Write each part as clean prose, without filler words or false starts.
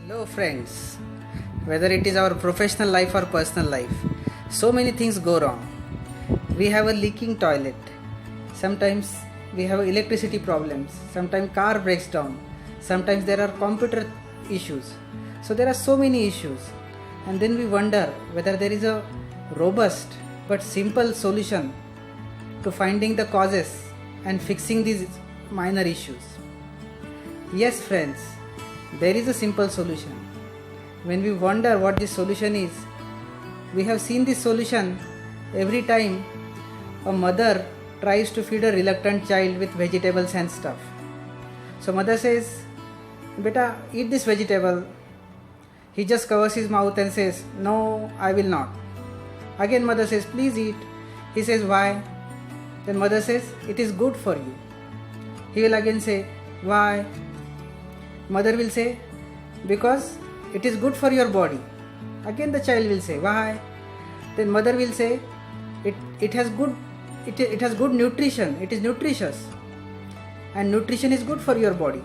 Hello friends, whether it is our professional life or personal life, so many things go wrong. We have a leaking toilet, sometimes we have electricity problems, sometimes car breaks down, sometimes there are computer issues. So there are so many issues, and then we wonder whether there is a robust but simple solution to finding the causes and fixing these minor issues. Yes friends, there is a simple solution. When we wonder what this solution is, we have seen this solution every time a mother tries to feed a reluctant child with vegetables and stuff. So mother says, "Beta, eat this vegetable." He just covers his mouth and says, "No, I will not." Again mother says, "Please eat." He says, "Why?" Then mother says, "It is good for you." He will again say, "Why?" Mother will say, "Because it is good for your body." Again the child will say, "Why?" Then mother will say, it has good nutrition, it is nutritious, and nutrition is good for your body."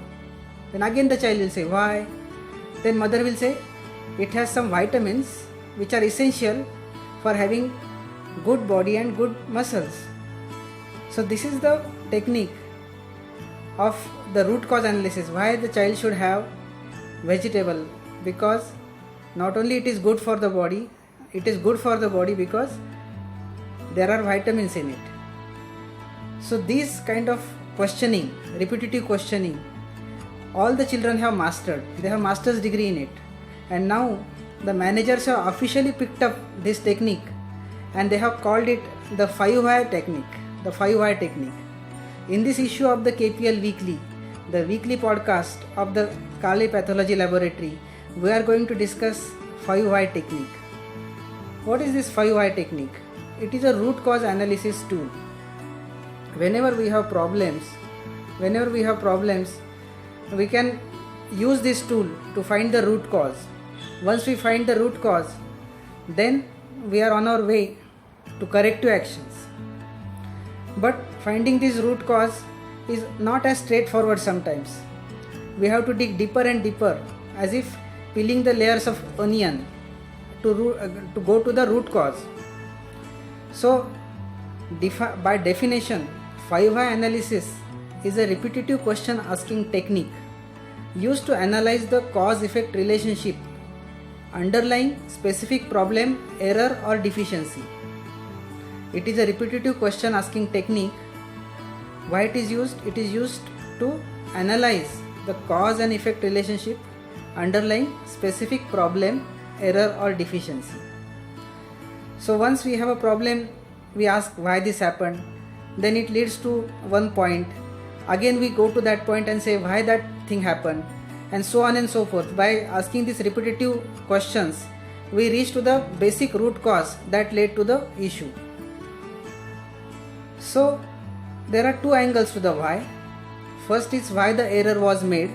Then again the child will say, "Why?" Then mother will say, "It has some vitamins which are essential for having good body and good muscles." So this is the technique of the root cause analysis, why the child should have vegetable, because not only it is good for the body, it is good for the body because there are vitamins in it. So these kind of questioning, repetitive questioning, all the children have mastered. They have master's degree in it, and now the managers have officially picked up this technique and they have called it the 5 why technique. The 5 why technique. In this issue of the KPL Weekly, the weekly podcast of the Kale Pathology Laboratory, we are going to discuss 5 why technique. What is this 5 why technique? It is a root cause analysis tool. Whenever we have problems, we can use this tool to find the root cause. Once we find the root cause, then we are on our way to corrective actions. But finding this root cause is not as straightforward sometimes. We have to dig deeper and deeper, as if peeling the layers of onion to go to the root cause. So by definition, 5 why analysis is a repetitive question asking technique used to analyze the cause-effect relationship underlying specific problem, error or deficiency. It is a repetitive question asking technique. Why it is used? It is used to analyze the cause and effect relationship underlying specific problem, error or deficiency. So once we have a problem, we ask why this happened. Then it leads to one point. Again we go to that point and say why that thing happened, and so on and so forth. By asking these repetitive questions, we reach to the basic root cause that led to the issue. So there are 2 angles to the why. First is why the error was made.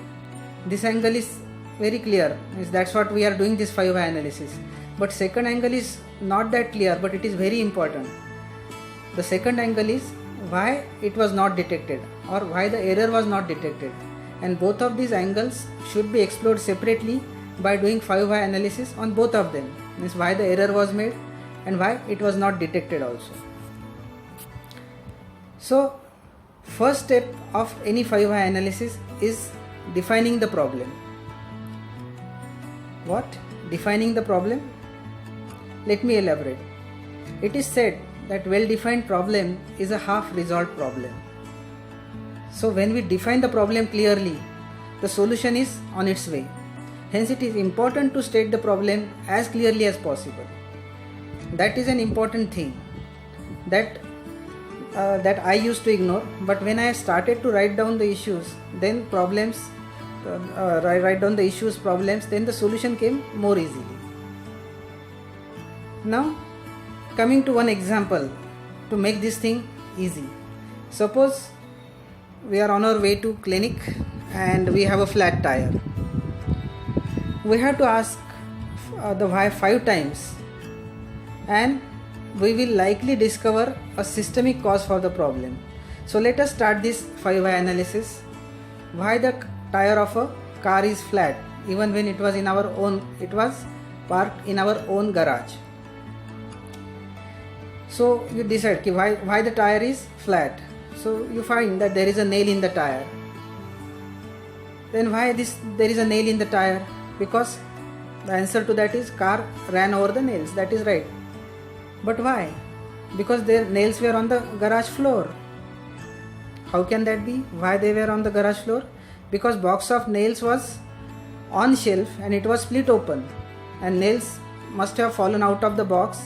This angle is very clear. That's what we are doing this 5 why analysis. But second angle is not that clear, but it is very important. The second angle is why it was not detected, or why the error was not detected. And both of these angles should be explored separately by doing 5 why analysis on both of them. Means why the error was made and why it was not detected also. So first step of any 5 why analysis is defining the problem. What? Defining the problem? Let me elaborate. It is said that well-defined problem is a half-resolved problem. So when we define the problem clearly, the solution is on its way. Hence it is important to state the problem as clearly as possible. That is an important thing that I used to ignore, but when I started to write down the issues, then problems, then the solution came more easily. Now coming to one example to make this thing easy. Suppose we are on our way to clinic and we have a flat tire. We have to ask the why 5 times, and we will likely discover a systemic cause for the problem. So let us start this 5 why analysis. Why the tire of a car is flat even when it was parked in our own garage. So you decide why the tire is flat. So you find that there is a nail in the tire. Then why there is a nail in the tire? Because the answer to that is car ran over the nails. That is right. But why? Because their nails were on the garage floor. How can that be? Why they were on the garage floor? Because box of nails was on shelf and it was split open, and nails must have fallen out of the box,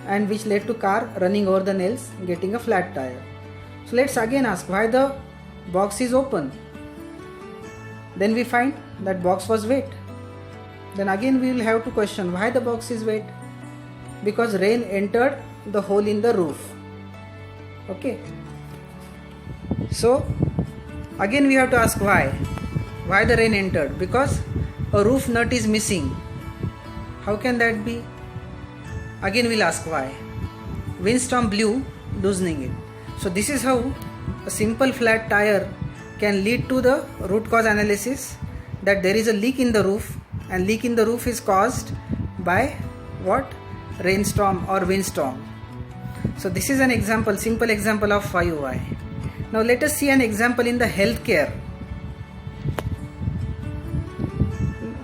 and which led to car running over the nails, getting a flat tire. So let's again ask why the box is open. Then we find that box was wet. Then again we will have to question why the box is wet. Because rain entered the hole in the roof. Okay. So again we have to ask why the rain entered. Because a roof nut is missing. How can that be? Again we'll ask why. Windstorm blew, loosening it. So this is how a simple flat tire can lead to the root cause analysis, that there is a leak in the roof, and leak in the roof is caused by what? Rainstorm or windstorm. So this is an example, simple example of 5Y. Now let us see an example in the healthcare.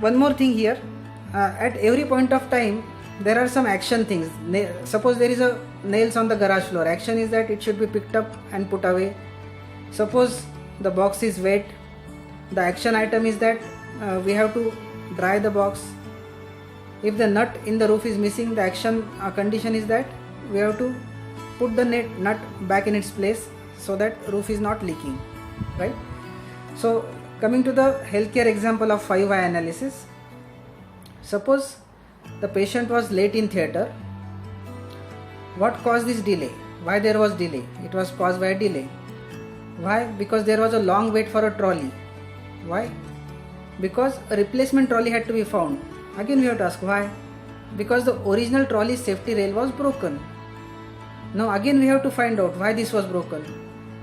One more thing here, at every point of time there are some action things. Suppose there is a nails on the garage floor. Action is that it should be picked up and put away. Suppose the box is wet. The action item is that we have to dry the box. If the nut in the roof is missing, the action condition is that we have to put the nut back in its place so that roof is not leaking, right? So coming to the healthcare example of 5Y analysis. Suppose the patient was late in theatre. What caused this delay? Why there was delay? It was caused by a delay. Why? Because there was a long wait for a trolley. Why? Because a replacement trolley had to be found. Again we have to ask why. Because the original trolley safety rail was broken. Now again we have to find out why this was broken.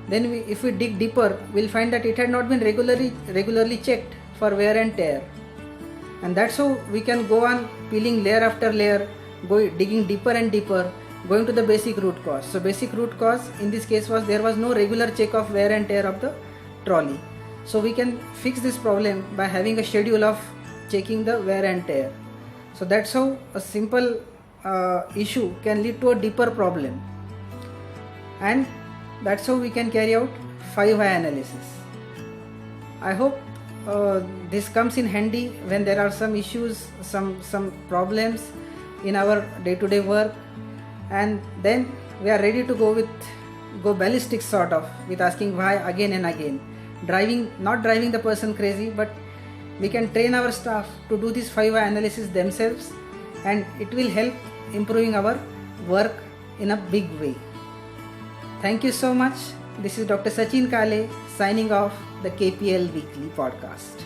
Then if we dig deeper, we'll find that it had not been regularly checked for wear and tear. And that's how we can go on peeling layer after layer, digging deeper and deeper, going to the basic root cause. So basic root cause in this case was there was no regular check of wear and tear of the trolley. So we can fix this problem by having a schedule of checking the wear and tear. So that's how a simple issue can lead to a deeper problem. And that's how we can carry out 5Y analysis. I hope this comes in handy when there are some issues, some problems in our day-to-day work, and then we are ready to go ballistic sort of with asking why again and again. Not driving the person crazy, but we can train our staff to do this 5Y analysis themselves, and it will help improving our work in a big way. Thank you so much. This is Dr. Sachin Kale signing off the KPL Weekly Podcast.